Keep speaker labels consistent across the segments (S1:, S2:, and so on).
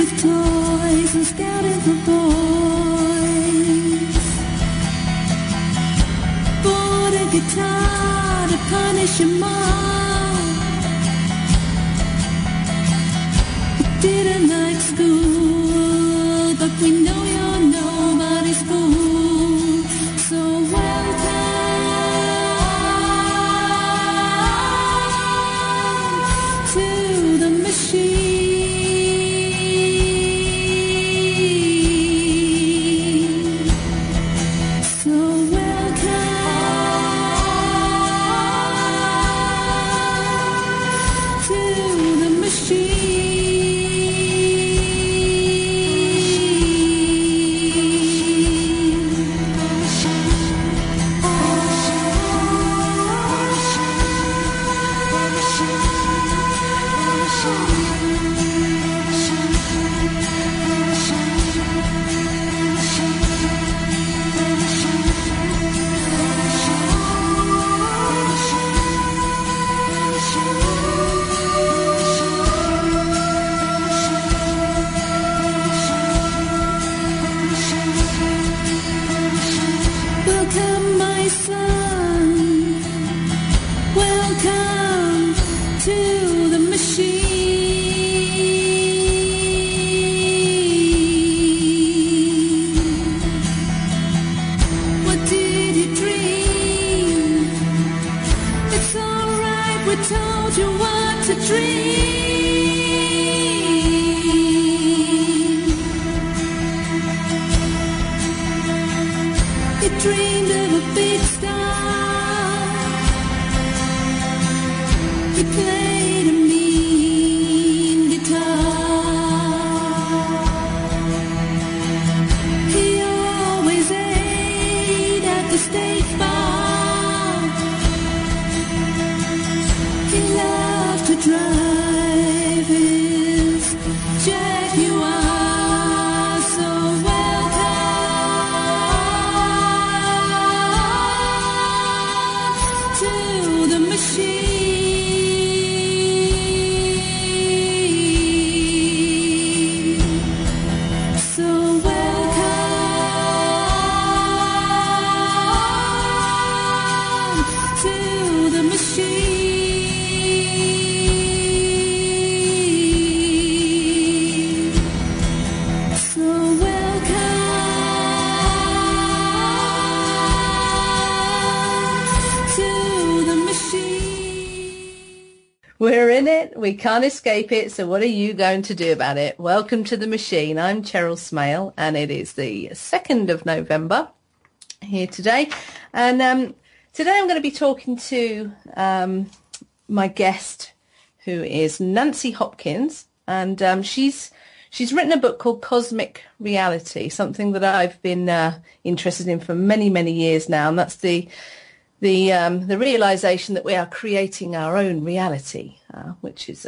S1: with toys and scouting for boys. Bought a guitar to punish your mom. Didn't like school, but we know you're nobody's fool. So welcome to the machine. So welcome to the machine. Welcome, my son. Welcome to the machine. What did you dream? It's alright, we told you what to dream. You dreamed of a big star. You played a mean guitar. He always ate at the state farm. He loved to drive his Jaguar. So welcome to the machine. So welcome to the machine. So welcome to the machine.
S2: We're in it. We can't escape it. So what are you going to do about it? Welcome to the machine. I'm Cheryl Smale, and it is the 2nd of November here today. And today I'm going to be talking to my guest, who is Nancy Hopkins, and she's written a book called Cosmic Reality, something that I've been interested in for many, many years now, and that's the realization that we are creating our own reality, which is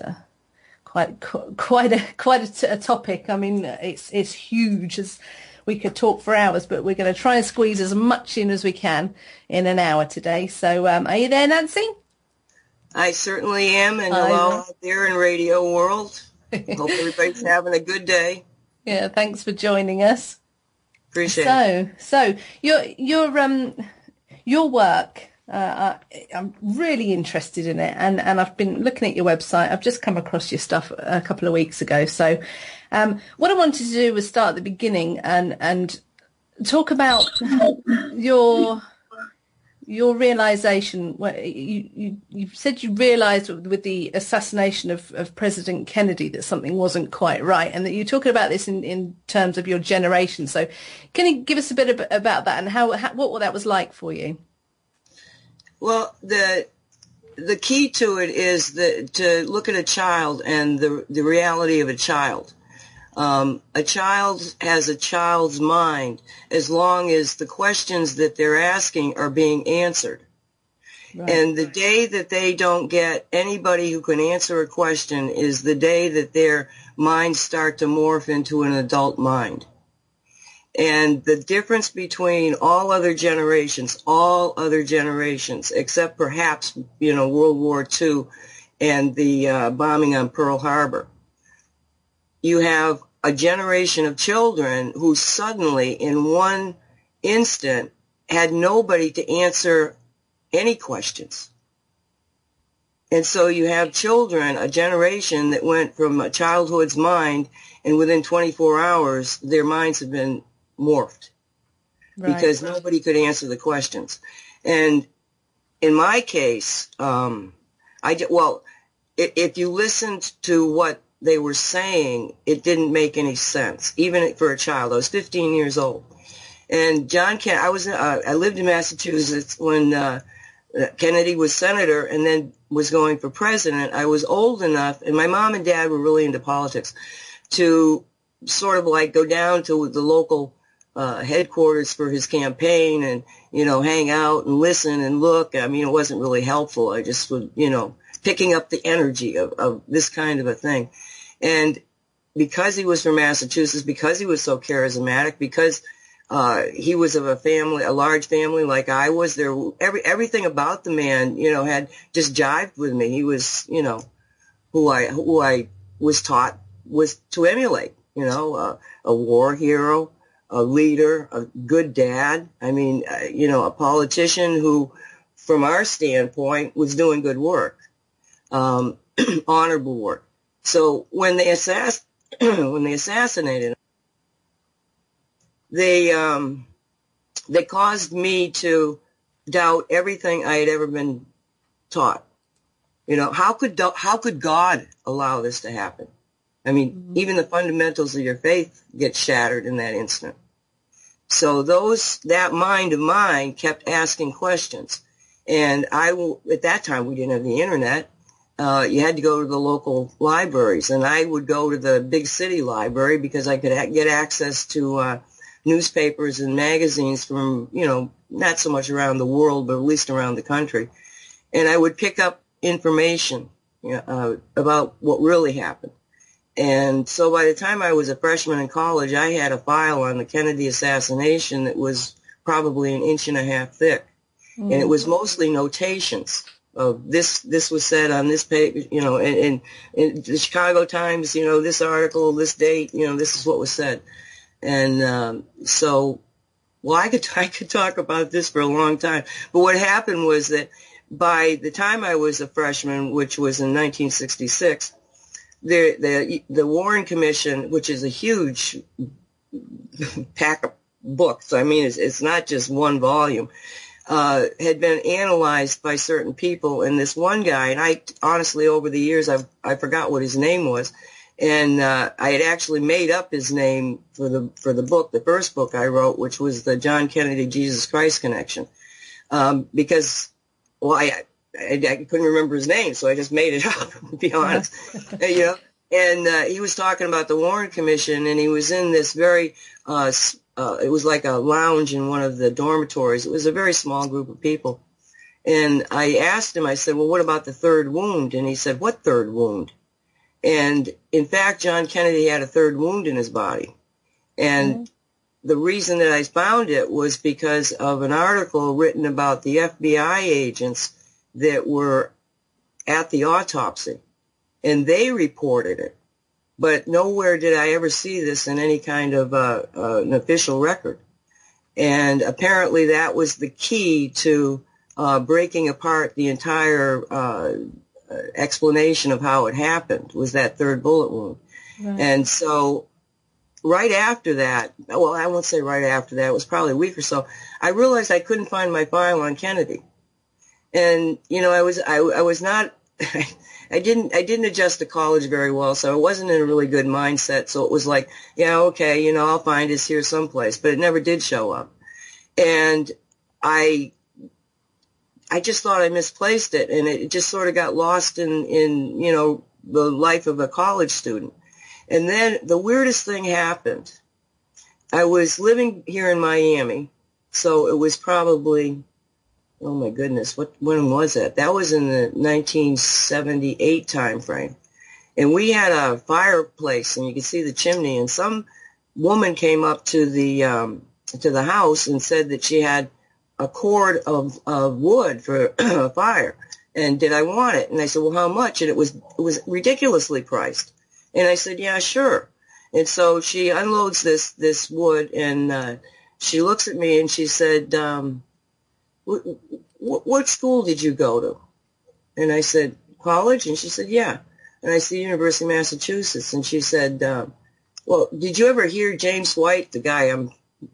S2: quite a topic. I mean, it's huge. As we could talk for hours, but we're going to try and squeeze as much in as we can in an hour today. So, are you there, Nancy?
S3: I certainly am, and hello out there in radio world. Hope everybody's having a good day.
S2: Yeah, thanks for joining us.
S3: Appreciate it.
S2: So your work, I'm really interested in it, and I've been looking at your website. I've just come across your stuff a couple of weeks ago. So what I wanted to do was start at the beginning and talk about your realization. You said you realized with the assassination of President Kennedy that something wasn't quite right, and that you're talking about this in terms of your generation. So can you give us a bit about that and what that was like for you?
S3: Well, the key to it is to look at a child and the reality of a child. A child has a child's mind as long as the questions that they're asking are being answered. Right. And the day that they don't get anybody who can answer a question is the day that their minds start to morph into an adult mind. And the difference between all other generations, except perhaps, World War II and the bombing on Pearl Harbor, you have a generation of children who suddenly, in one instant, had nobody to answer any questions. And so you have children, a generation that went from a childhood's mind, and within 24 hours, their minds have been morphed. Right. Because nobody could answer the questions. And in my case, if you listened to what they were saying, it didn't make any sense, even for a child. I was 15 years old. And John Kennedy, I lived in Massachusetts when Kennedy was senator and then was going for president. I was old enough, and my mom and dad were really into politics, to sort of like go down to the local headquarters for his campaign and, hang out and listen and look. I mean, it wasn't really helpful. I just would, picking up the energy of this kind of a thing. And because he was from Massachusetts, because he was so charismatic, because he was of a large family like I was, everything about the man, had just jived with me. He was, who I was taught was to emulate, a war hero, a leader, a good dad. I mean, a politician who, from our standpoint, was doing good work, honorable work. So when they assassinated him, they caused me to doubt everything I had ever been taught. How could God allow this to happen? I mean, even the fundamentals of your faith get shattered in that instant. So that mind of mine kept asking questions. And at that time, we didn't have the internet. You had to go to the local libraries, and I would go to the big city library because I could get access to newspapers and magazines from, not so much around the world, but at least around the country. And I would pick up information about what really happened. And so by the time I was a freshman in college, I had a file on the Kennedy assassination that was probably 1.5 inches thick. And it was mostly notations of this was said on this page, in the Chicago Times, this article, this date, this is what was said. And I could talk about this for a long time. But what happened was that by the time I was a freshman, which was in 1966, the Warren Commission, which is a huge pack of books, I mean, it's not just one volume, had been analyzed by certain people. And this one guy, and I honestly, over the years, I forgot what his name was. And I had actually made up his name for the book, the first book I wrote, which was the John Kennedy Jesus Christ connection, because I couldn't remember his name, so I just made it up. To be honest, And he was talking about the Warren Commission, and he was in this very it was like a lounge in one of the dormitories. It was a very small group of people, and I asked him. I said, "Well, what about the third wound?" And he said, "What third wound?" And in fact, John Kennedy had a third wound in his body. And the reason that I found it was because of an article written about the FBI agents that were at the autopsy. And they reported it. But nowhere did I ever see this in any kind of an official record. And apparently that was the key to breaking apart the entire explanation of how it happened, was that third bullet wound. Right. And so right after that, well, I won't say right after that, it was probably a week or so, I realized I couldn't find my file on Kennedy. And, I was not, I didn't adjust to college very well, so I wasn't in a really good mindset. So it was like, yeah, okay, I'll find it here someplace, but it never did show up. And I just thought I misplaced it, and it just sort of got lost in the life of a college student. And then the weirdest thing happened. I was living here in Miami, so it was probably, oh my goodness, when was that? That was in the 1978 time frame. And we had a fireplace, and you could see the chimney, and some woman came up to the house and said that she had a cord of wood for a fire, and did I want it? And I said, well, how much? And it was ridiculously priced. And I said, yeah, sure. And so she unloads this wood, and she looks at me and she said, what school did you go to? And I said, college? And she said, yeah. And I said, University of Massachusetts. And she said, well, did you ever hear James White, the guy, I'm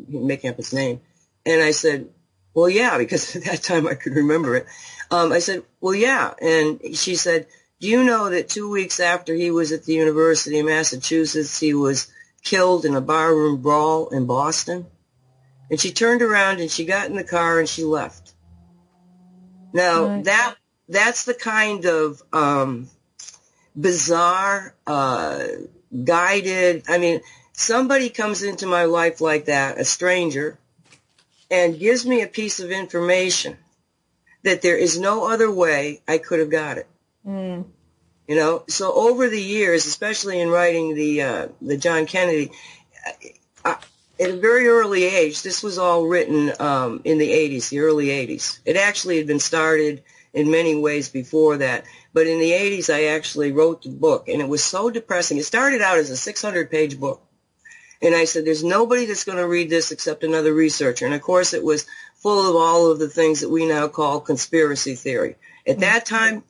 S3: making up his name? And I said, well, yeah, because at that time I could remember it. I said, well, yeah. And she said, do you know that 2 weeks after he was at the University of Massachusetts, he was killed in a barroom brawl in Boston? And she turned around and she got in the car and she left. Now,
S2: Right.
S3: that's the kind of bizarre, guided, I mean, somebody comes into my life like that, a stranger, and gives me a piece of information that there is no other way I could have got it.
S2: Mm.
S3: You know, so over the years, especially in writing the John Kennedy, at a very early age, this was all written in the 80s, the early 80s. It actually had been started in many ways before that, but in the 80s I actually wrote the book, and it was so depressing. It started out as a 600-page book, and I said, there's nobody that's going to read this except another researcher. And of course it was full of all of the things that we now call conspiracy theory. At that time,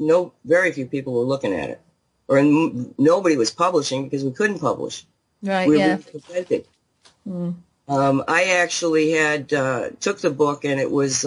S3: very few people were looking at it, or nobody was publishing because we couldn't publish.
S2: Right,
S3: We
S2: yeah.
S3: were prevented. I actually had took the book, and it was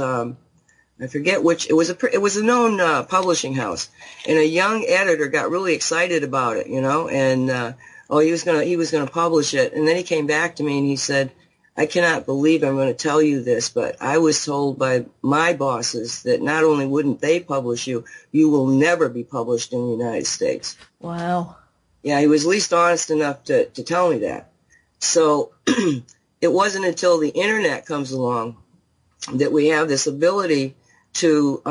S3: I forget which. It was a known publishing house, and a young editor got really excited about it, you know, and he was gonna publish it, and then he came back to me and he said, I cannot believe I'm going to tell you this, but I was told by my bosses that not only wouldn't they publish you, you will never be published in the United States.
S2: Wow.
S3: Yeah, he was at least honest enough to tell me that. So it wasn't until the internet comes along that we have this ability to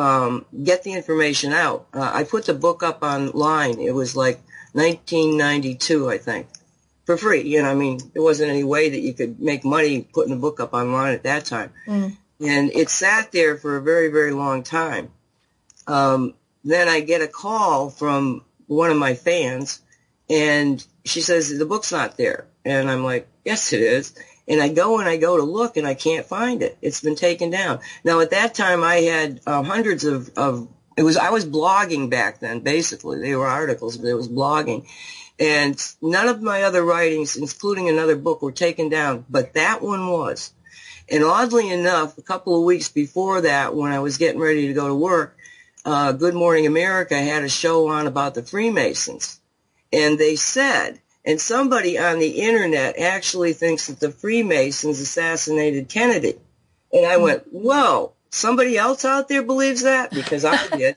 S3: get the information out. I put the book up online. It was like 1992, I think, for free. You know, I mean, there wasn't any way that you could make money putting a book up online at that time. And it sat there for a very, very long time. Then I get a call from one of my fans, and she says, the book's not there. And I'm like, yes, it is. And I go to look, and I can't find it. It's been taken down. Now, at that time, I had hundreds I was blogging back then, basically. They were articles, but it was blogging. And none of my other writings, including another book, were taken down, but that one was. And oddly enough, a couple of weeks before that, when I was getting ready to go to work, Good Morning America had a show on about the Freemasons. And they said, and somebody on the internet actually thinks that the Freemasons assassinated Kennedy. And I went, whoa, somebody else out there believes that? Because I did.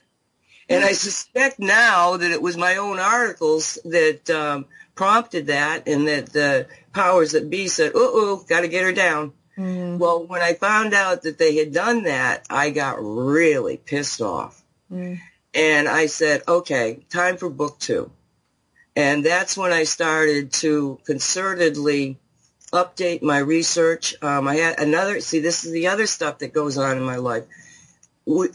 S3: And I suspect now that it was my own articles that prompted that, and that the powers that be said, got to get her down. Well, when I found out that they had done that, I got really pissed off. And I said, okay, time for book 2. And that's when I started to concertedly update my research. I had this is the other stuff that goes on in my life.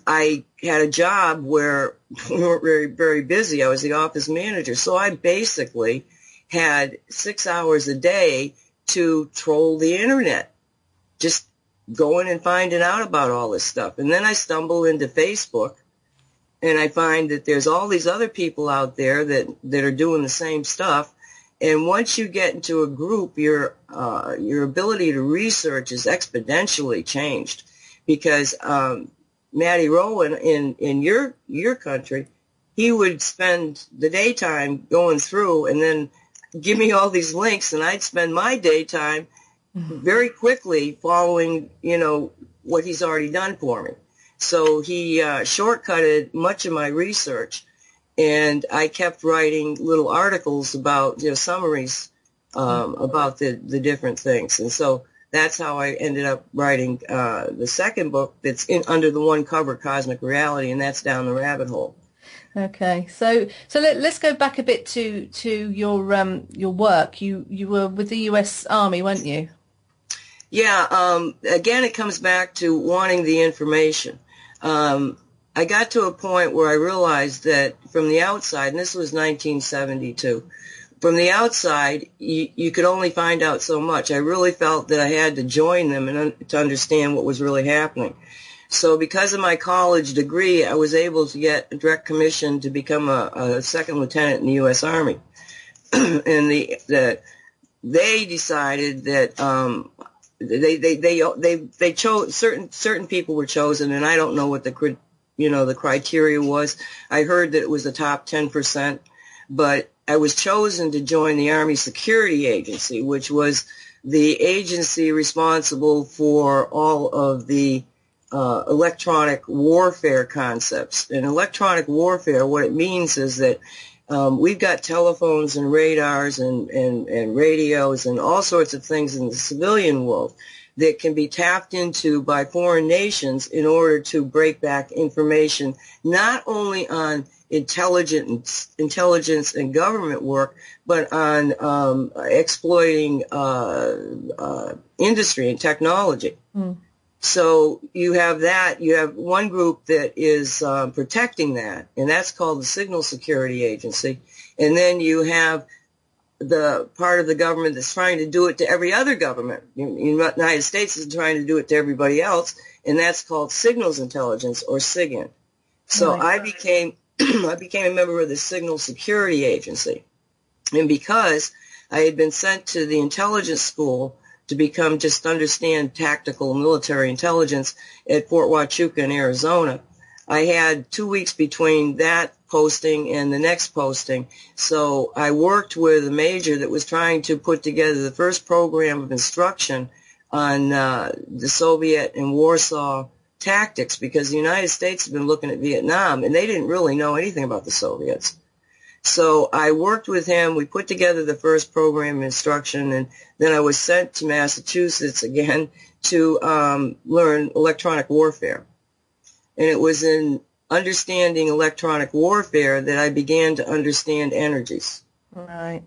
S3: I had a job where we weren't very, very busy. I was the office manager. So I basically had 6 hours a day to troll the internet, just going and finding out about all this stuff. And then I stumble into Facebook, and I find that there's all these other people out there that are doing the same stuff. And once you get into a group, your ability to research is exponentially changed, because Matty Rowan in your country, he would spend the daytime going through and then give me all these links, and I'd spend my daytime very quickly following, you know, what he's already done for me. So he shortcutted much of my research, and I kept writing little articles about, you know, summaries about the different things. And so that's how I ended up writing the second book that's under the one cover, Cosmic Reality, and that's Down the Rabbit Hole.
S2: Okay, so let's go back a bit to your work. You were with the U.S. Army, weren't you?
S3: Yeah. Again, it comes back to wanting the information. I got to a point where I realized that from the outside, and this was 1972, from the outside, you could only find out so much. I really felt that I had to join them and to understand what was really happening. So because of my college degree, I was able to get a direct commission to become a second lieutenant in the U.S. Army. And they decided that they chose certain people were chosen, and I don't know what the criteria was. I heard that it was the top 10%, but I was chosen to join the Army Security Agency, which was the agency responsible for all of the electronic warfare concepts. In electronic warfare, what it means is that we've got telephones and radars and radios and all sorts of things in the civilian world that can be tapped into by foreign nations in order to break back information, not only on intelligence and government work, but on exploiting industry and technology. Mm. So you have that. You have one group that is protecting that, and that's called the Signal Security Agency. And then you have the part of the government that's trying to do it to every other government. The United States is trying to do it to everybody else, and that's called Signals Intelligence, or SIGINT. So I became a member of the Signal Security Agency. And because I had been sent to the intelligence school to understand tactical military intelligence at Fort Huachuca in Arizona, I had 2 weeks between that posting and the next posting. So I worked with a major that was trying to put together the first program of instruction on the Soviet and Warsaw tactics, because the United States had been looking at Vietnam, and they didn't really know anything about the Soviets. So I worked with him. We put together the first program of instruction, and then I was sent to Massachusetts again to learn electronic warfare. And it was in understanding electronic warfare that I began to understand energies.
S2: Right.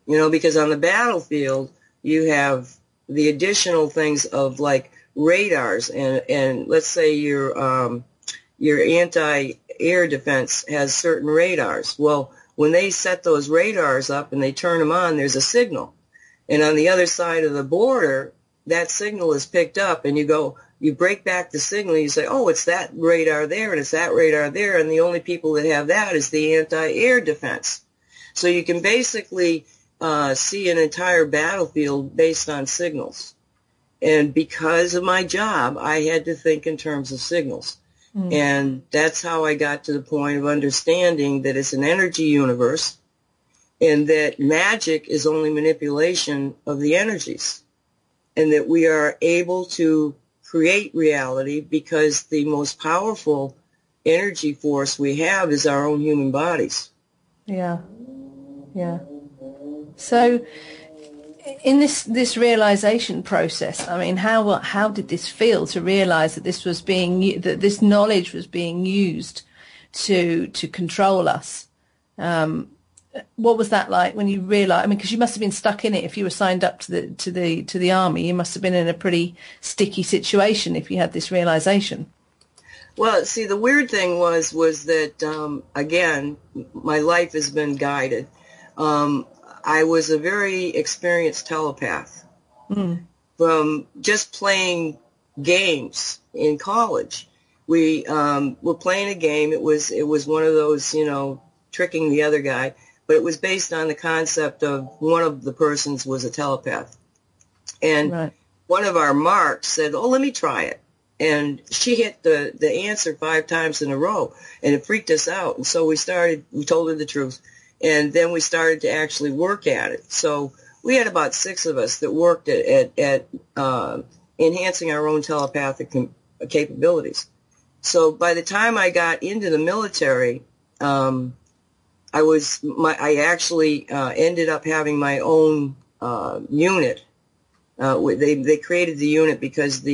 S3: Because on the battlefield, you have the additional things of like radars, and let's say your anti-air defense has certain radars. Well, when they set those radars up and they turn them on, there's a signal. And on the other side of the border, that signal is picked up, and you break back the signal, and you say, oh, it's that radar there, and it's that radar there, and the only people that have that is the anti-air defense. So you can basically see an entire battlefield based on signals. And because of my job, I had to think in terms of signals. Mm. And that's how I got to the point of understanding that it's an energy universe, and that magic is only manipulation of the energies, and that we are able to create reality because the most powerful energy force we have is our own human bodies.
S2: Yeah. So in this realization process, I mean, how did this feel to realize that that this knowledge was being used to control us? What was that like when you realized? I mean, because you must have been stuck in it. If you were signed up to the army, you must have been in a pretty sticky situation if you had this realization.
S3: Well, see, the weird thing was that again, my life has been guided. I was a very experienced telepath from just playing games in college. We were playing a game. It was one of those, tricking the other guy, but it was based on the concept of one of the persons was a telepath. And one of our marks said, oh, let me try it. And she hit the answer 5 times in a row, and it freaked us out. And so we told her the truth. And then we started to actually work at it. So we had about 6 of us that worked at enhancing our own telepathic capabilities. So by the time I got into the military, I actually ended up having my own unit. They created the unit because of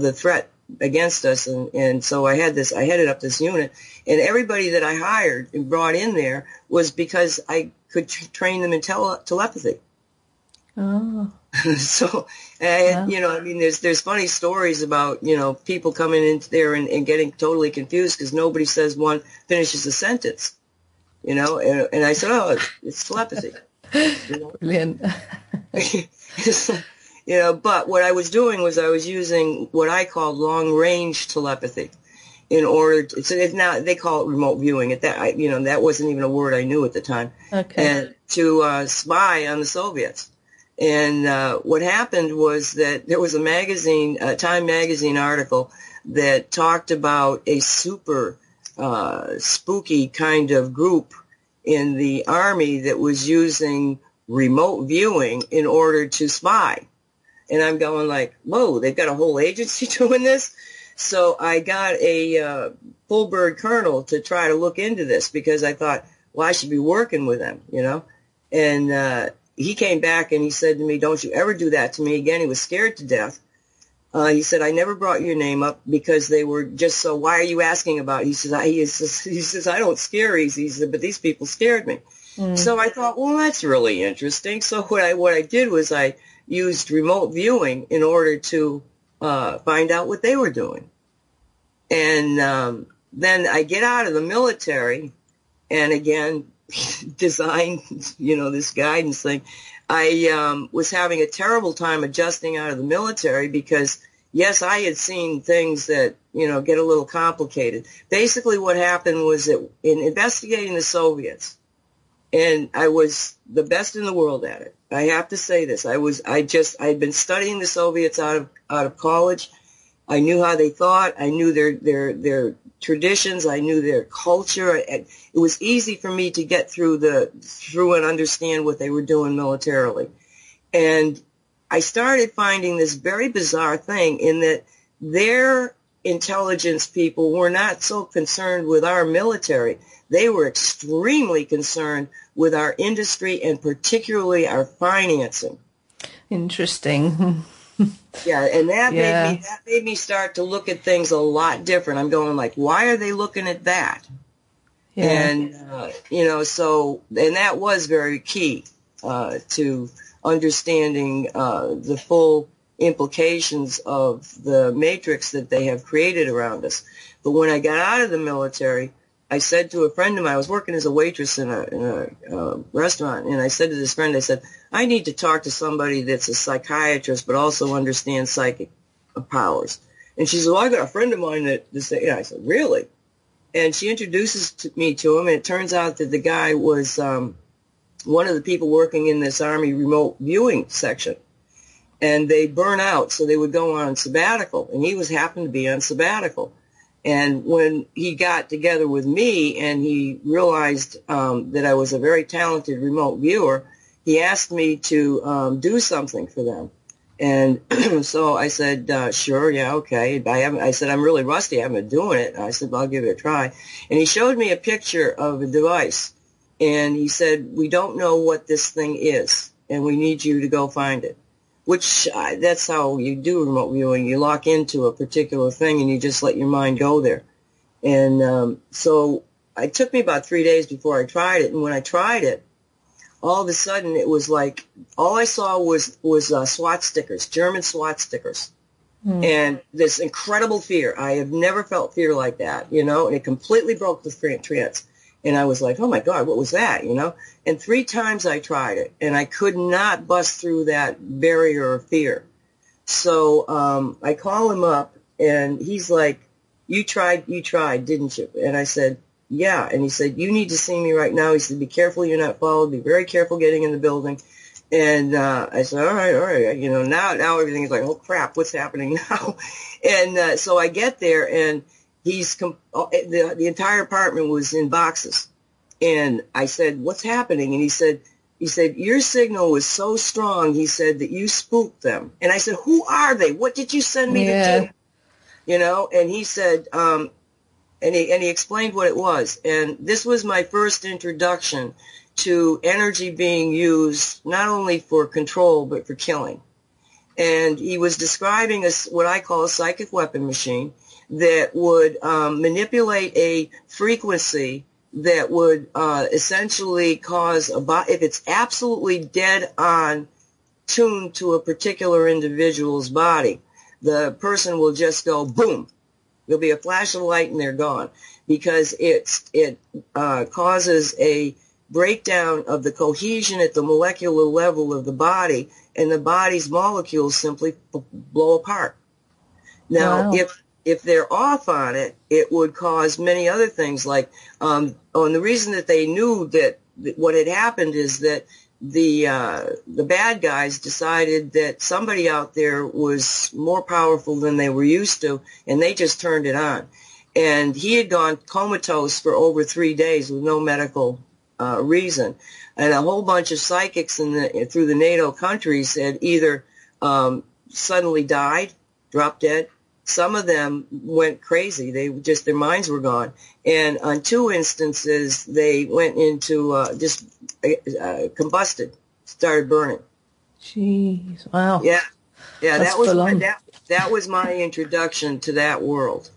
S3: the threat against us, and so I headed up this unit, and everybody that I hired and brought in there was because I could train them in telepathy.
S2: Oh.
S3: So, there's funny stories about, people coming in there and getting totally confused because nobody says one finishes a sentence, and I said, oh, it's telepathy. You know?
S2: Brilliant.
S3: But what I was doing was I was using what I called long-range telepathy in order to, so now they call it remote viewing. That wasn't even a word I knew at the time.
S2: Okay.
S3: And to spy on the Soviets. And what happened was that there was a Time magazine article that talked about a super spooky kind of group in the Army that was using remote viewing in order to spy. And I'm going like, whoa, they've got a whole agency doing this? So I got a full bird colonel to try to look into this because I thought, well, I should be working with them, And he came back and he said to me, don't you ever do that to me again. He was scared to death. He said, I never brought your name up because they were just so, why are you asking about it? He says, I don't scare easy. He said, but these people scared me. Mm. So I thought, well, that's really interesting. So what I did was I used remote viewing in order to find out what they were doing. And then I get out of the military and again, design, this guidance thing. I was having a terrible time adjusting out of the military because, yes, I had seen things that, get a little complicated. Basically what happened was that in investigating the Soviets, and I was the best in the world at it. I have to say this. I'd been studying the Soviets out of college. I knew how they thought. I knew their traditions. I knew their culture. It was easy for me to get through and understand what they were doing militarily. And I started finding this very bizarre thing in that their intelligence people were not so concerned with our military. They were extremely concerned with our industry and particularly our financing.
S2: Interesting.
S3: Yeah, and that made me start to look at things a lot different. I'm going like, why are they looking at that? Yeah. And and that was very key to understanding the full implications of the matrix that they have created around us. But when I got out of the military, I said to a friend of mine, I was working as a waitress in a restaurant, and I said to this friend, I said, I need to talk to somebody that's a psychiatrist but also understands psychic powers. And she said, well, I got a friend of mine that I said, really? And she introduces me to him, and it turns out that the guy was one of the people working in this Army remote viewing section. And they burn out, so they would go on sabbatical, and he happened to be on sabbatical. And when he got together with me and he realized that I was a very talented remote viewer, he asked me to do something for them. And so I said, sure, yeah, okay. I said, I'm really rusty. I haven't been doing it. And I said, well, I'll give it a try. And he showed me a picture of a device. And he said, we don't know what this thing is, and we need you to go find it. Which that's how you do remote viewing. You lock into a particular thing and you just let your mind go there. And so it took me about 3 days before I tried it. And when I tried it, all of a sudden it was like all I saw was SWAT stickers, German SWAT stickers. And this incredible fear. I have never felt fear like that, and it completely broke the trance. And I was like, oh, my God, what was that, And 3 times I tried it, and I could not bust through that barrier of fear. So I call him up, and he's like, you tried, didn't you? And I said, yeah. And he said, you need to see me right now. He said, be careful you're not followed. Be very careful getting in the building. And I said, all right. Now everything is like, oh, crap, what's happening now? And so I get there, and the entire apartment was in boxes. And I said, what's happening? And he said, your signal was so strong, he said, that you spooked them. And I said, who are they? What did you send me to do? And he said, and he explained what it was. And this was my first introduction to energy being used not only for control, but for killing. And he was describing what I call a psychic weapon machine that would manipulate a frequency that would essentially cause if it's absolutely dead on tuned to a particular individual's body, the person will just go boom. There'll be a flash of light and they're gone because it causes a breakdown of the cohesion at the molecular level of the body, and the body's molecules simply blow apart. Now,
S2: Wow.
S3: if they're off on it, it would cause many other things. Like, and the reason that they knew that what had happened is that the bad guys decided that somebody out there was more powerful than they were used to, and they just turned it on. And he had gone comatose for over 3 days with no medical reason. And a whole bunch of psychics through the NATO countries had either suddenly died, dropped dead. Some of them went crazy. Their minds were gone. And on 2 instances, they went into combusted, started burning.
S2: Jeez. Wow.
S3: Yeah.
S2: That's full on.
S3: That was my introduction to that world.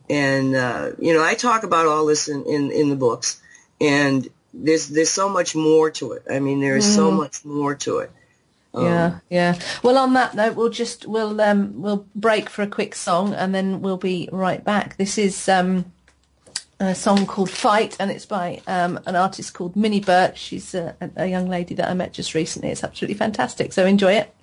S3: And I talk about all this in the books, and there's so much more to it. I mean, there is so much more to it.
S2: Yeah. Well, on that note, we'll break for a quick song, and then we'll be right back. This is a song called "Fight," and it's by an artist called Minnie Burt. She's a young lady that I met just recently. It's absolutely fantastic. So enjoy it.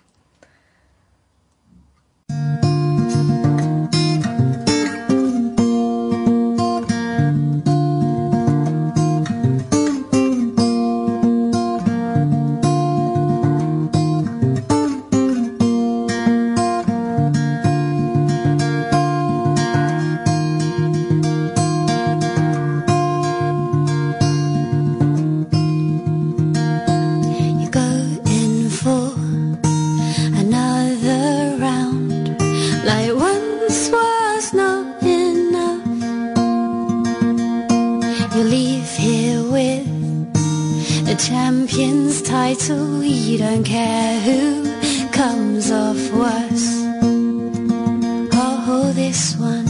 S1: Champion's title, you don't care who comes off worse. Oh, this one,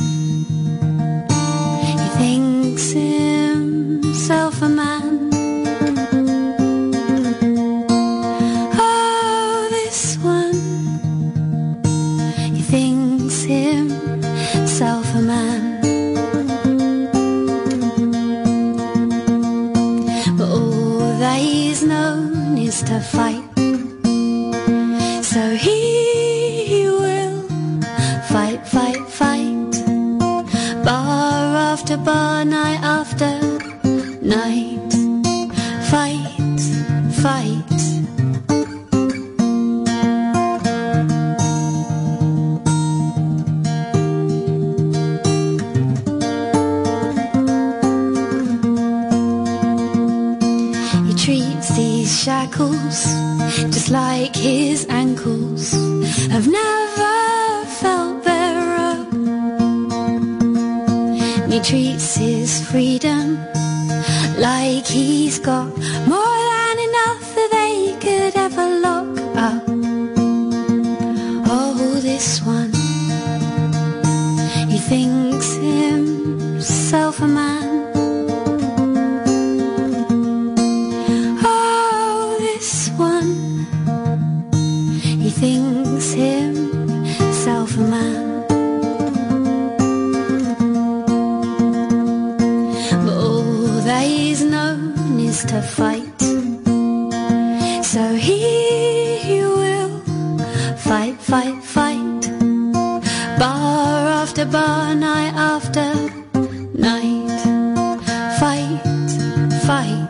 S1: he thinks himself a man. Oh, this one, he thinks himself a man. He's known is to fight, so he will fight, fight, fight, bar after bar, night after night, fight, fight. Treats these shackles just like his ankles have never felt their up. And he treats his freedom like he's got more than enough that they could ever lock up. Oh, this one, he thinks himself a man. Thinks himself a man, but all that he's known is to fight, so he will fight, fight, fight, bar after bar, night after night, fight, fight.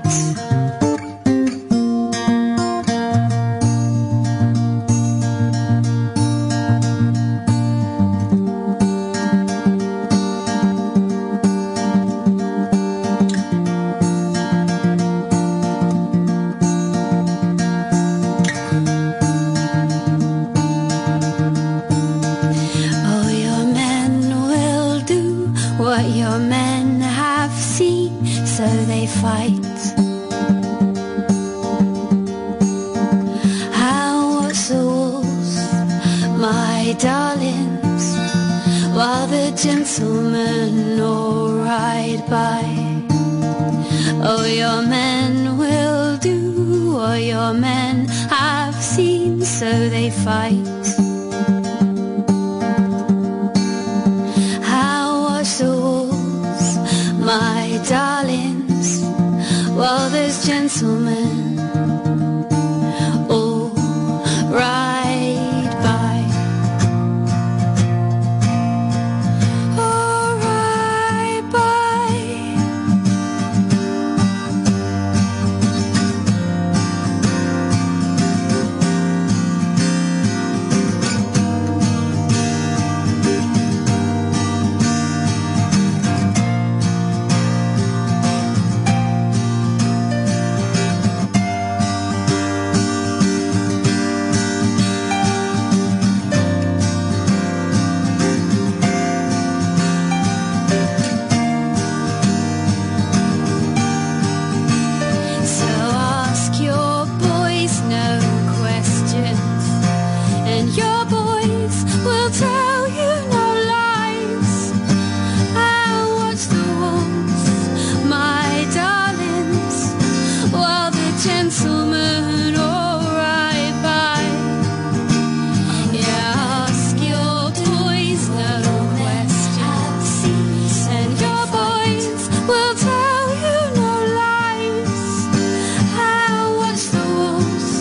S1: What your men have seen, so they fight. How watch the wolves, my darlings, while the gentlemen all ride by. Oh, your men will do what your men have seen, so they fight. My darlings, while those gentlemen and your boys will tell you no lies. And watch the wolves, my darlings, while the gentlemen all ride by. Yeah, ask your boys no questions, and your boys will tell you no lies. And watch the wolves,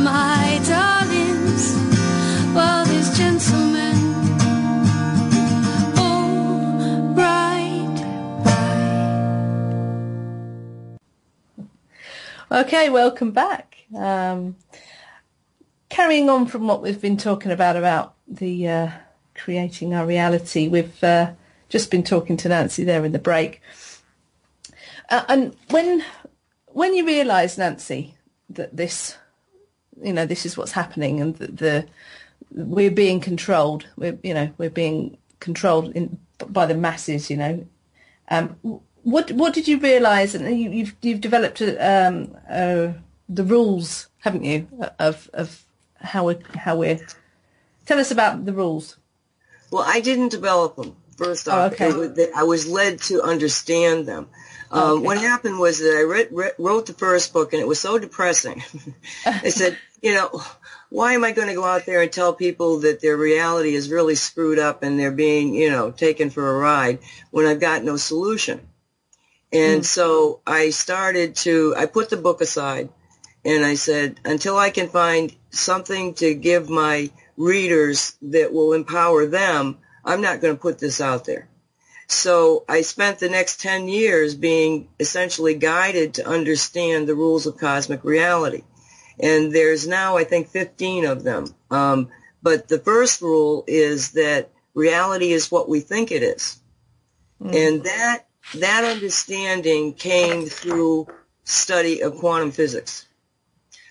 S1: my darlings, while these gentlemen all ride by.
S2: Okay, welcome back. Carrying on from what we've been talking about the creating our reality, we've just been talking to Nancy there in the break. And when you realise, Nancy, that this is what's happening, and we're being controlled. We're being controlled by the masses. What did you realise? And you've developed the rules, haven't you, of how we're. Tell us about the rules.
S3: Well, I didn't develop them. First off,
S2: okay.
S3: I was led to understand them.
S2: Okay.
S3: What happened was that I wrote the first book, and it was so depressing. I said, why am I going to go out there and tell people that their reality is really screwed up and they're being, taken for a ride when I've got no solution? And so I put the book aside, and I said, until I can find something to give my readers that will empower them, I'm not going to put this out there. So I spent the next 10 years being essentially guided to understand the rules of cosmic reality. And there's now, I think, 15 of them. But the first rule is that reality is what we think it is. And that understanding came through study of quantum physics.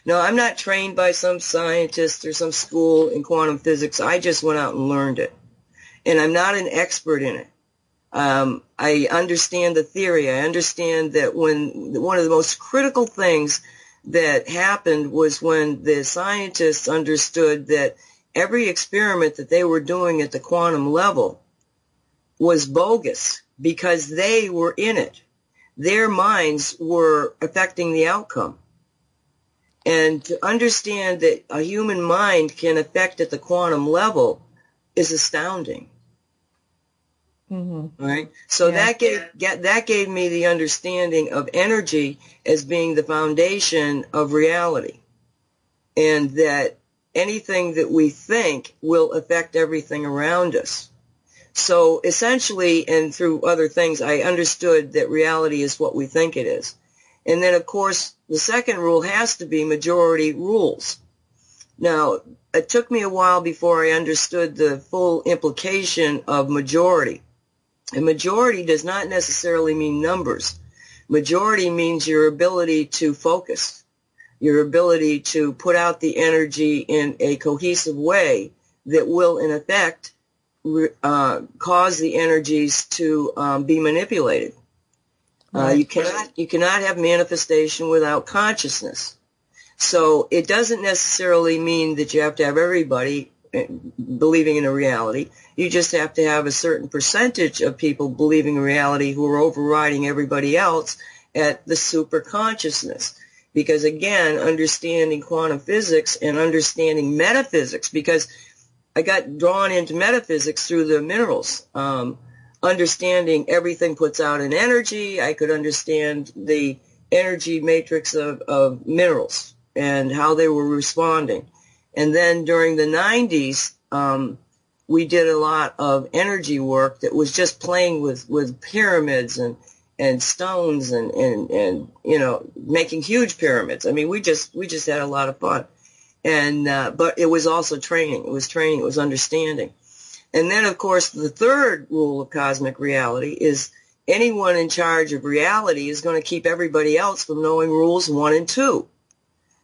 S3: No, I'm not trained by some scientist or some school in quantum physics. I just went out and learned it. And I'm not an expert in it. I understand the theory. I understand that one of the most critical things that happened was when the scientists understood that every experiment that they were doing at the quantum level was bogus because they were in it. Their minds were affecting the outcome. And to understand that a human mind can affect at the quantum level is astounding.
S2: Mm-hmm.
S3: Right? So that gave me the understanding of energy as being the foundation of reality, and that anything that we think will affect everything around us. So essentially, and through other things, I understood that reality is what we think it is. And then, of course, the second rule has to be majority rules. Now, it took me a while before I understood the full implication of majority. And majority does not necessarily mean numbers. Majority means your ability to focus, your ability to put out the energy in a cohesive way that will, in effect, cause the energies to be manipulated. You cannot have manifestation without consciousness. So it doesn't necessarily mean that you have to have everybody believing in a reality. You just have to have a certain percentage of people believing in reality who are overriding everybody else at the super consciousness. Because again, understanding quantum physics and understanding metaphysics, because I got drawn into metaphysics through the minerals. Understanding everything puts out an energy, I could understand the energy matrix of minerals and how they were responding. And then during the 90s, we did a lot of energy work that was just playing with pyramids and stones and making huge pyramids. I mean, we just had a lot of fun. And but it was also training. It was understanding. And then, of course, the third rule of cosmic reality is anyone in charge of reality is going to keep everybody else from knowing rules 1 and 2.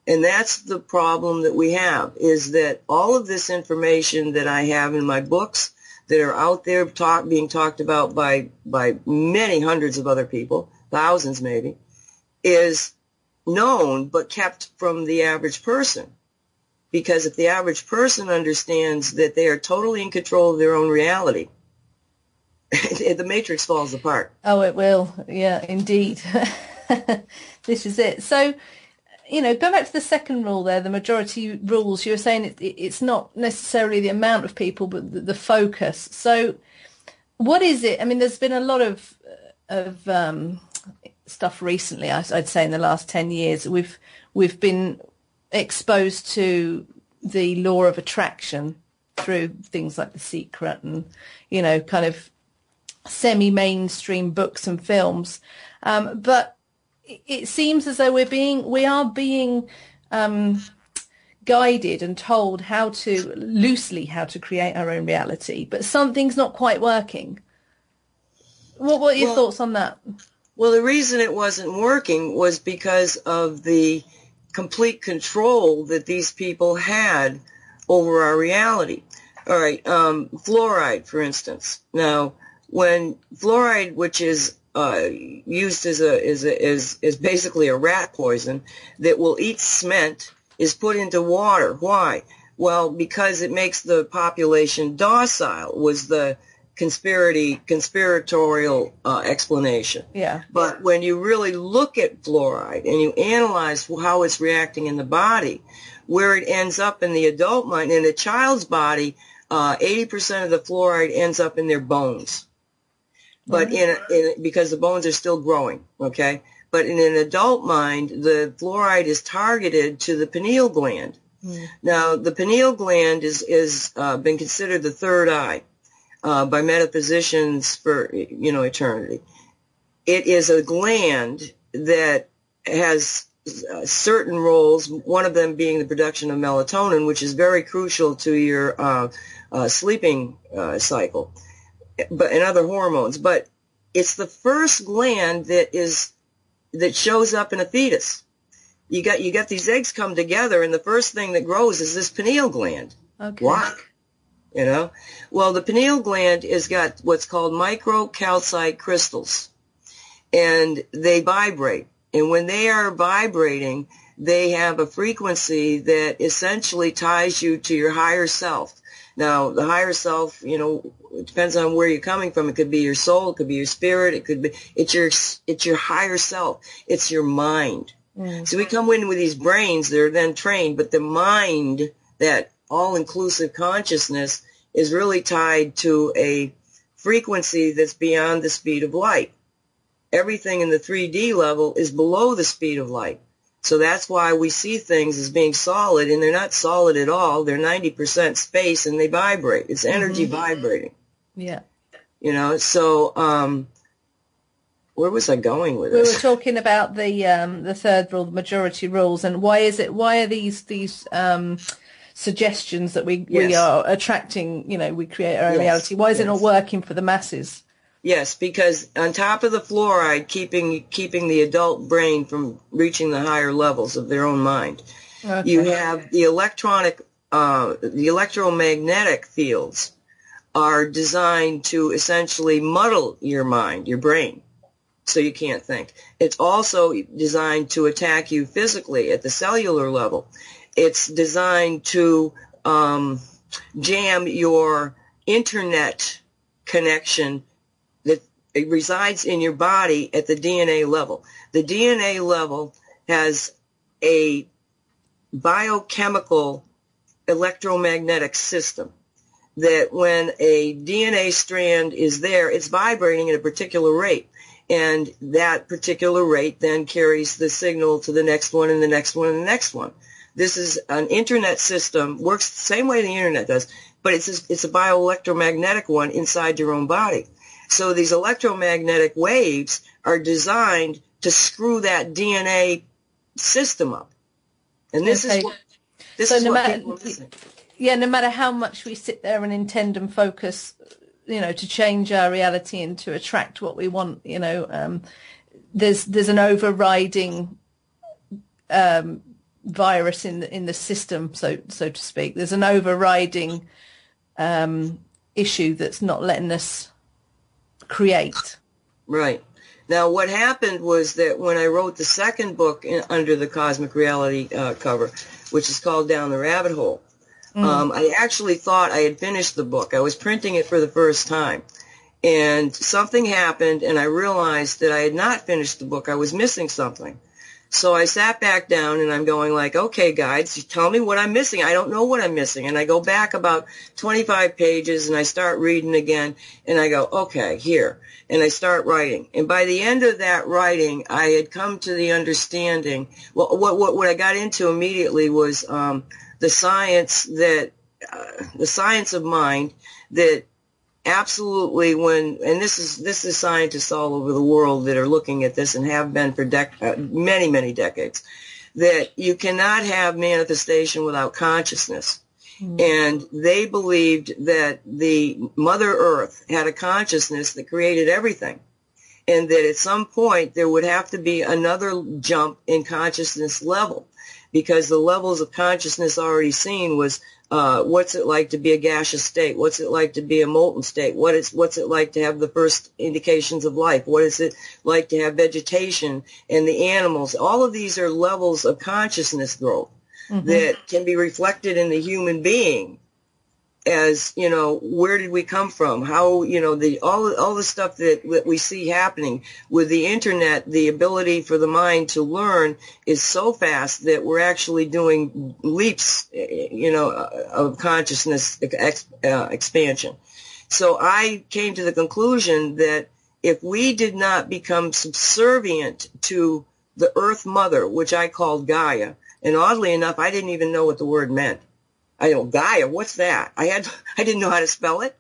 S3: And that's the problem that we have, is that all of this information that I have in my books that are out there being talked about by many hundreds of other people, thousands maybe, is known but kept from the average person. because if the average person understands that they are totally in control of their own reality, the matrix falls apart.
S2: Oh, it will. Yeah, indeed. This is it. So, going back to the second rule there, the majority rules, you were saying it's not necessarily the amount of people, but the focus. So what is it? I mean, there's been a lot of stuff recently, I'd say in the last 10 years. We've been exposed to the law of attraction through things like The Secret and, kind of semi-mainstream books and films. But it seems as though we are being guided and told how to create our own reality, but something's not quite working. What are your thoughts on that?
S3: Well, the reason it wasn't working was because of the complete control that these people had over our reality. All right, fluoride, for instance. Now, when fluoride, which is used as basically a rat poison that will eat cement, is put into water. Why? Well, because it makes the population docile, was the conspiratorial explanation.
S2: Yeah.
S3: But when you really look at fluoride and you analyze how it's reacting in the body, where it ends up in the adult mind, in a child's body, 80% of the fluoride ends up in their bones. But because the bones are still growing, okay? But in an adult mind, the fluoride is targeted to the pineal gland. Now, the pineal gland is been considered the third eye by metaphysicians for, eternity. It is a gland that has certain roles, one of them being the production of melatonin, which is very crucial to your sleeping cycle, and other hormones. But it's the first gland that shows up in a fetus. You got these eggs come together, and the first thing that grows is this pineal gland.
S2: Okay.
S3: Why? Well, the pineal gland has got what's called microcalcite crystals, and they vibrate. And when they are vibrating, they have a frequency that essentially ties you to your higher self. Now, the higher self, it depends on where you're coming from. It could be your soul, it could be your spirit, it's your higher self. It's your mind. So we come in with these brains that are then trained, but the mind, that all-inclusive consciousness, is really tied to a frequency that's beyond the speed of light. Everything in the 3D level is below the speed of light. So that's why we see things as being solid, and they're not solid at all. They're 90% space, and they vibrate. It's energy vibrating.
S2: Yeah.
S3: So where was I going with this?
S2: We were talking about the third rule, the majority rules, and why are these suggestions that we are attracting, we create our own reality. Why is it not working for the masses?
S3: Yes, because on top of the fluoride, keeping the adult brain from reaching the higher levels of their own mind, you have the the electromagnetic fields are designed to essentially muddle your mind, your brain, so you can't think. It's also designed to attack you physically at the cellular level. It's designed to jam your internet connection that it resides in your body at the DNA level. The DNA level has a biochemical electromagnetic system that when a DNA strand is there, it's vibrating at a particular rate. And that particular rate then carries the signal to the next one and the next one and the next one. This is an internet system, works the same way the internet does, but it's a bioelectromagnetic one inside your own body. So these electromagnetic waves are designed to screw that DNA system up. And this is what people are missing.
S2: Yeah, no matter how much we sit there and intend and focus, to change our reality and to attract what we want, there's an overriding virus in the system, so to speak. There's an overriding issue that's not letting us create.
S3: Right. Now, what happened was that when I wrote the second book under the Cosmic Reality cover, which is called Down the Rabbit Hole, I actually thought I had finished the book. I was printing it for the first time. And something happened, and I realized that I had not finished the book. I was missing something. So I sat back down, and I'm going like, okay, guides, tell me what I'm missing. I don't know what I'm missing. And I go back about 25 pages, and I start reading again, and I go, okay, here. And I start writing. And by the end of that writing, I had come to the understanding, well, what I got into immediately was the science of mind that absolutely and this is scientists all over the world that are looking at this and have been for many, many decades, that you cannot have manifestation without consciousness. And they believed that the Mother Earth had a consciousness that created everything, and that at some point there would have to be another jump in consciousness level, because the levels of consciousness already seen was what's it like to be a gaseous state? What's it like to be a molten state? What's it like to have the first indications of life? What is it like to have vegetation and the animals? All of these are levels of consciousness growth that can be reflected in the human being as, where did we come from? How, all the stuff that we see happening with the internet, the ability for the mind to learn is so fast that we're actually doing leaps, of consciousness expansion. So I came to the conclusion that if we did not become subservient to the Earth Mother, which I called Gaia, and oddly enough, I didn't even know what the word meant. I go, Gaia, what's that? I didn't know how to spell it.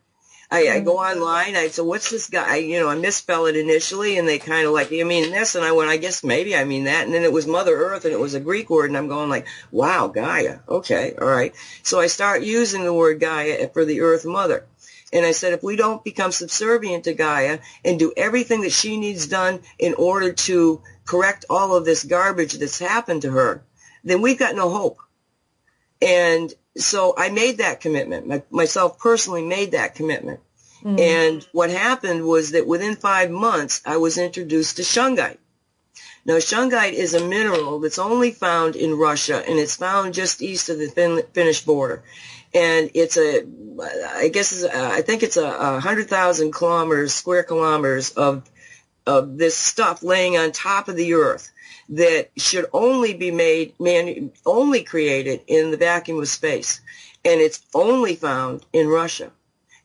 S3: I go online. I said, what's this guy? I misspell it initially, and they kind of like, you mean this? And I went, I guess maybe I mean that. And then it was Mother Earth, and it was a Greek word, and I'm going like, wow, Gaia. Okay, all right. So I start using the word Gaia for the Earth Mother. And I said, if we don't become subservient to Gaia and do everything that she needs done in order to correct all of this garbage that's happened to her, then we've got no hope. And so I made that commitment. Myself personally made that commitment. And what happened was that within 5 months, I was introduced to shungite. Now, shungite is a mineral that's only found in Russia, and it's found just east of the Finnish border. And it's I think it's 100,000 square kilometers of this stuff laying on top of the earth that should only be only created in the vacuum of space. And it's only found in Russia.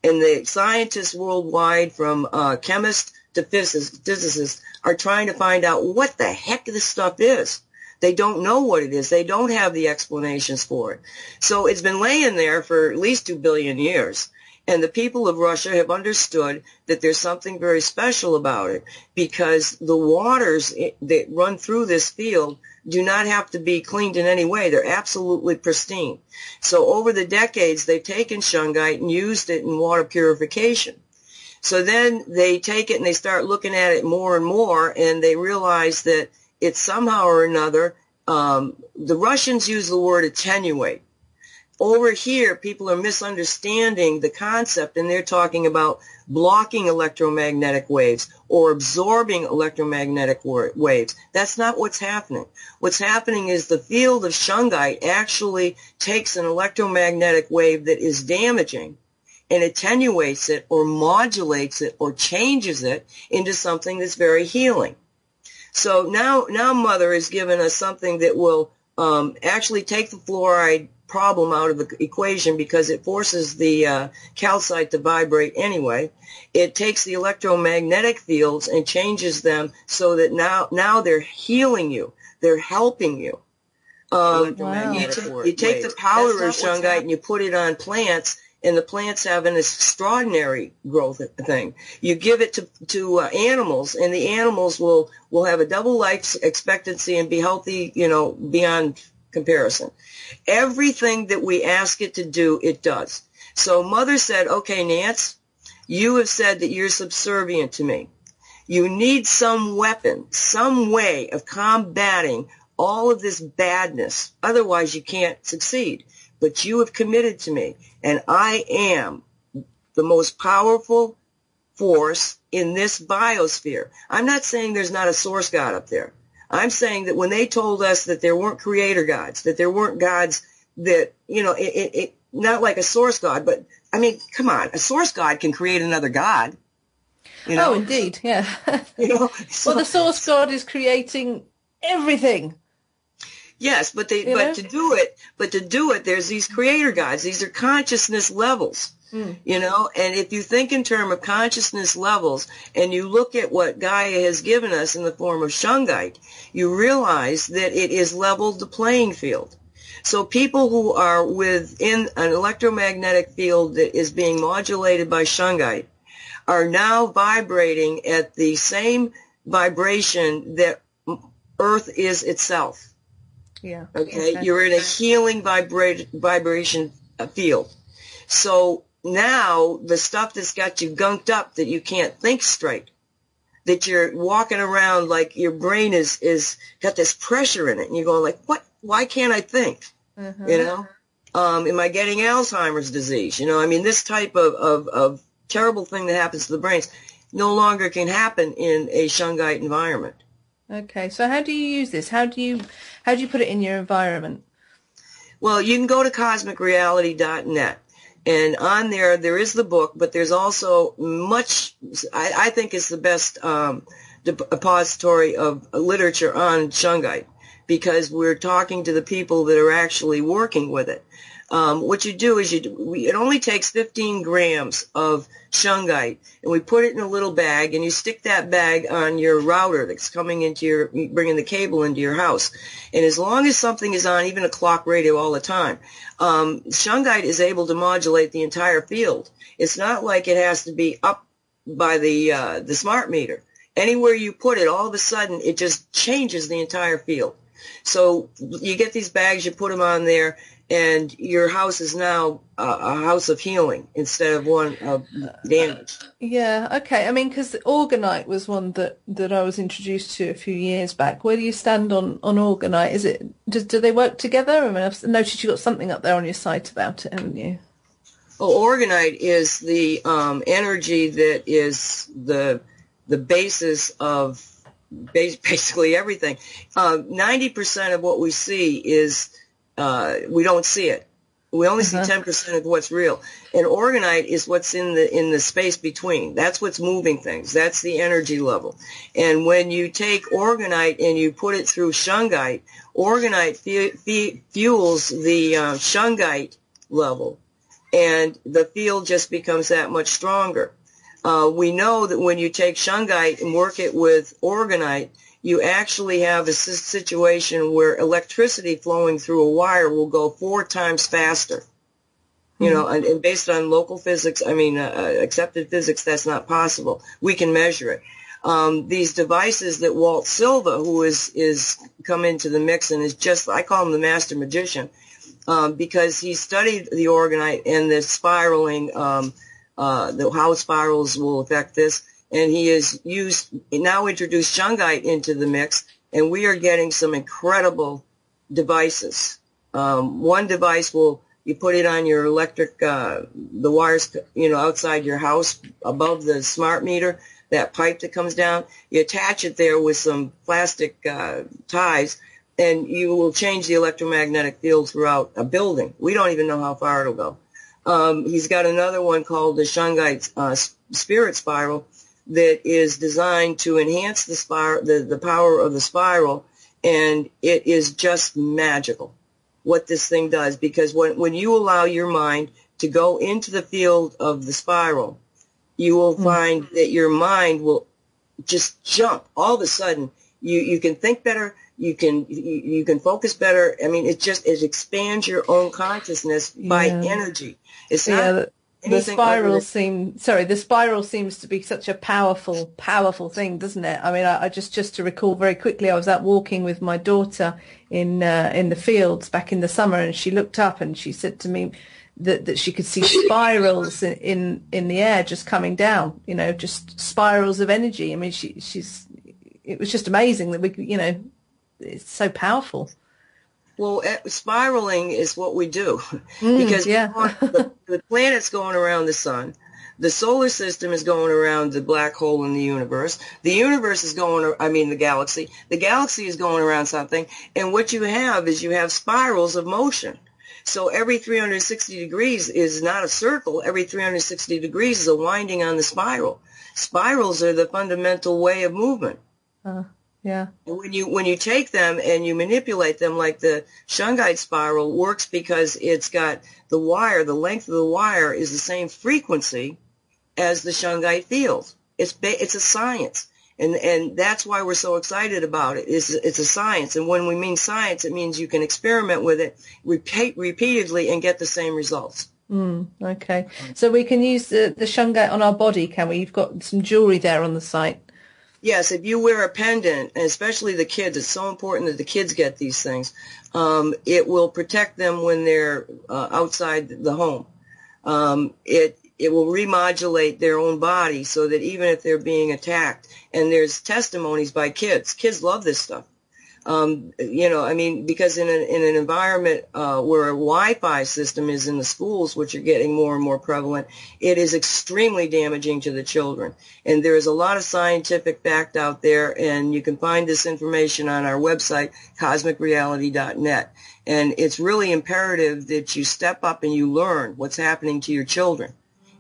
S3: And the scientists worldwide, from chemists to physicists, are trying to find out what the heck this stuff is. They don't know what it is. They don't have the explanations for it. So it's been laying there for at least 2 billion years. And the people of Russia have understood that there's something very special about it, because the waters that run through this field do not have to be cleaned in any way. They're absolutely pristine. So over the decades, they've taken shungite and used it in water purification. So then they take it and they start looking at it more and more, and they realize that it's somehow or another, the Russians use the word attenuate. Over here, people are misunderstanding the concept, and they're talking about blocking electromagnetic waves or absorbing electromagnetic waves. That's not what's happening. What's happening is the field of shungite actually takes an electromagnetic wave that is damaging and attenuates it or modulates it or changes it into something that's very healing. So now Mother has given us something that will actually take the fluoride problem out of the equation, because it forces the calcite to vibrate anyway. It takes the electromagnetic fields and changes them so that now they're healing you. They're helping you. You take the powder of shungite and you put it on plants, and the plants have an extraordinary growth thing. You give it to animals, and the animals will have a double life expectancy and be healthy, beyond comparison. Everything that we ask it to do, it does. So Mother said, okay, Nance, you have said that you're subservient to me. You need some weapon, some way of combating all of this badness. Otherwise, you can't succeed. But you have committed to me, and I am the most powerful force in this biosphere. I'm not saying there's not a source God up there. I'm saying that when they told us that there weren't creator gods, that there weren't gods that, not like a source God, but I mean, come on, a source God can create another God.
S2: Oh, indeed, yeah.
S3: So,
S2: well, the source God is creating everything.
S3: Yes, but to do it, there's these creator gods. These are consciousness levels. And if you think in terms of consciousness levels and you look at what Gaia has given us in the form of shungite, you realize that it is leveled the playing field. So people who are within an electromagnetic field that is being modulated by shungite are now vibrating at the same vibration that Earth is itself.
S2: Yeah.
S3: Okay. You're in a healing vibration field. So now the stuff that's got you gunked up that you can't think straight, that you're walking around like your brain is got this pressure in it, and you're going like, what? Why can't I think? Am I getting Alzheimer's disease? I mean, this type of terrible thing that happens to the brains no longer can happen in a shungite environment.
S2: Okay, so how do you use this? How do you put it in your environment?
S3: Well, you can go to cosmicreality.net, and on there is the book, but there's also much, I think is the best depository of literature on shungite, because we're talking to the people that are actually working with it. What you do is it only takes 15 grams of shungite, and we put it in a little bag, and you stick that bag on your router that's coming into bringing the cable into your house. And as long as something is on, even a clock radio all the time, shungite is able to modulate the entire field. It's not like it has to be up by the smart meter. Anywhere you put it, all of a sudden, it just changes the entire field. So you get these bags, you put them on there, and your house is now a house of healing instead of one of damage.
S2: Yeah, okay. I mean, because orgonite was one that I was introduced to a few years back. Where do you stand on orgonite? Do they work together? I mean, I've noticed you've got something up there on your site about it, haven't you?
S3: Well, orgonite is the energy that is the basis of basically everything. 90% of what we see is we don't see it. We only see 10% of what's real. And orgonite is what's in the space between. That's what's moving things. That's the energy level. And when you take orgonite and you put it through shungite, orgonite fuels the shungite level, and the field just becomes that much stronger. We know that when you take shungite and work it with orgonite, you actually have a situation where electricity flowing through a wire will go 4 times faster. And based on local physics, accepted physics, that's not possible. We can measure it. These devices that Walt Silva, who is come into the mix and is just, I call him the master magician, because he studied the orgonite and the spiraling, how spirals will affect this. And he has now introduced shungite into the mix, and we are getting some incredible devices. One device you put it on your electric, the wires, outside your house above the smart meter, that pipe that comes down, you attach it there with some plastic ties, and you will change the electromagnetic field throughout a building. We don't even know how far it'll go. He's got another one called the shungite spirit spiral, that is designed to enhance the power of the spiral, and it is just magical what this thing does, because when you allow your mind to go into the field of the spiral, you will find that your mind will just jump. All of a sudden, you can think better, you can focus better. I mean, it expands your own consciousness by energy. It's not
S2: the spiral seems to be such a powerful thing, doesn't it? I mean, I just to recall very quickly, I was out walking with my daughter in the fields back in the summer, and she looked up and she said to me that she could see spirals in the air just coming down, just spirals of energy. I mean, it was just amazing that it's so powerful.
S3: Well, spiraling is what we do, because the planet's going around the sun. The solar system is going around the black hole in the universe. The universe is the galaxy. The galaxy is going around something. And what you have is you have spirals of motion. So every 360 degrees is not a circle. Every 360 degrees is a winding on the spiral. Spirals are the fundamental way of movement.
S2: Yeah.
S3: And when you take them and you manipulate them, like the shungite spiral works because it's got the wire, the length of the wire is the same frequency as the shungite field. It's a science. And that's why we're so excited about it. It's a science. And when we mean science, it means you can experiment with it repeatedly and get the same results.
S2: Okay. So we can use the shungite on our body, can we? You've got some jewelry there on the site.
S3: Yes, if you wear a pendant, and especially the kids, it's so important that the kids get these things. It will protect them when they're outside the home. It will remodulate their own body so that even if they're being attacked, and there's testimonies by kids love this stuff. Because in an environment where a Wi-Fi system is in the schools, which are getting more and more prevalent, it is extremely damaging to the children. And there is a lot of scientific fact out there, and you can find this information on our website, cosmicreality.net. And it's really imperative that you step up and you learn what's happening to your children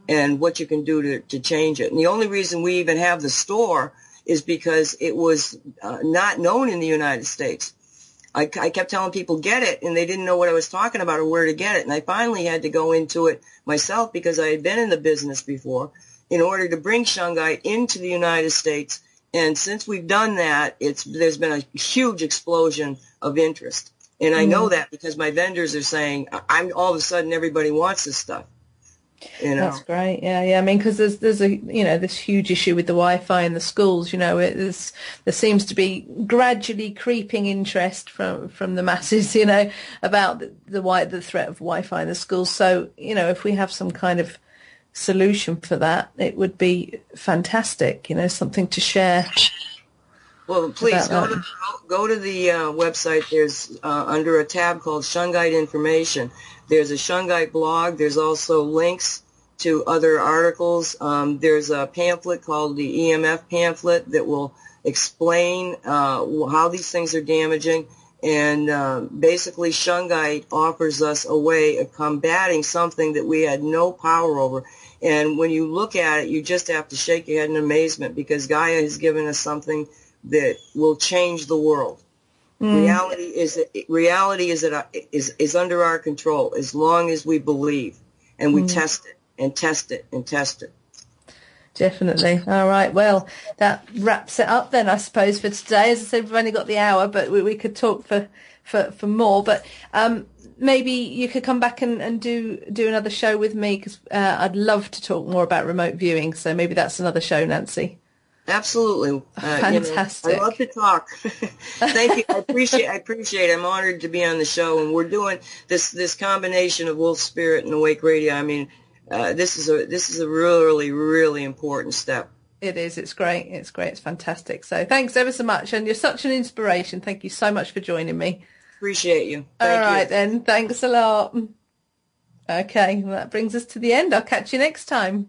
S3: and what you can do to change it. And the only reason we even have the store is because it was not known in the United States. I kept telling people, get it, and they didn't know what I was talking about or where to get it. And I finally had to go into it myself because I had been in the business before in order to bring shungite into the United States. And since we've done that, there's been a huge explosion of interest. And I know that because my vendors are saying, all of a sudden everybody wants this stuff.
S2: That's great. Yeah. I mean, because there's this huge issue with the Wi-Fi in the schools. There seems to be gradually creeping interest from the masses, about the threat of Wi-Fi in the schools. So, if we have some kind of solution for that, it would be fantastic. Something to share.
S3: Well, please go to the website. There's under a tab called Shungite Information. There's a Shungite blog. There's also links to other articles. There's a pamphlet called the EMF pamphlet that will explain how these things are damaging. And basically, Shungite offers us a way of combating something that we had no power over. And when you look at it, you just have to shake your head in amazement because Gaia has given us something that will change the world. Reality is under our control as long as we believe and we test it and test it and test it.
S2: Definitely. All right. Well, that wraps it up then, I suppose, for today. As I said, we've only got the hour, but we could talk for more. But maybe you could come back and do another show with me because I'd love to talk more about remote viewing. So maybe that's another show, Nancy.
S3: Absolutely.
S2: Fantastic.
S3: I love to talk. Thank you. I appreciate it. I'm honored to be on the show, and we're doing this combination of Wolf Spirit and Awake Radio. I mean, this is a really, really important step.
S2: It is. It's great. It's great. It's fantastic. So thanks ever so much. And you're such an inspiration. Thank you so much for joining me.
S3: Appreciate you.
S2: All right, then. Thanks a lot. Okay. Well, that brings us to the end. I'll catch you next time.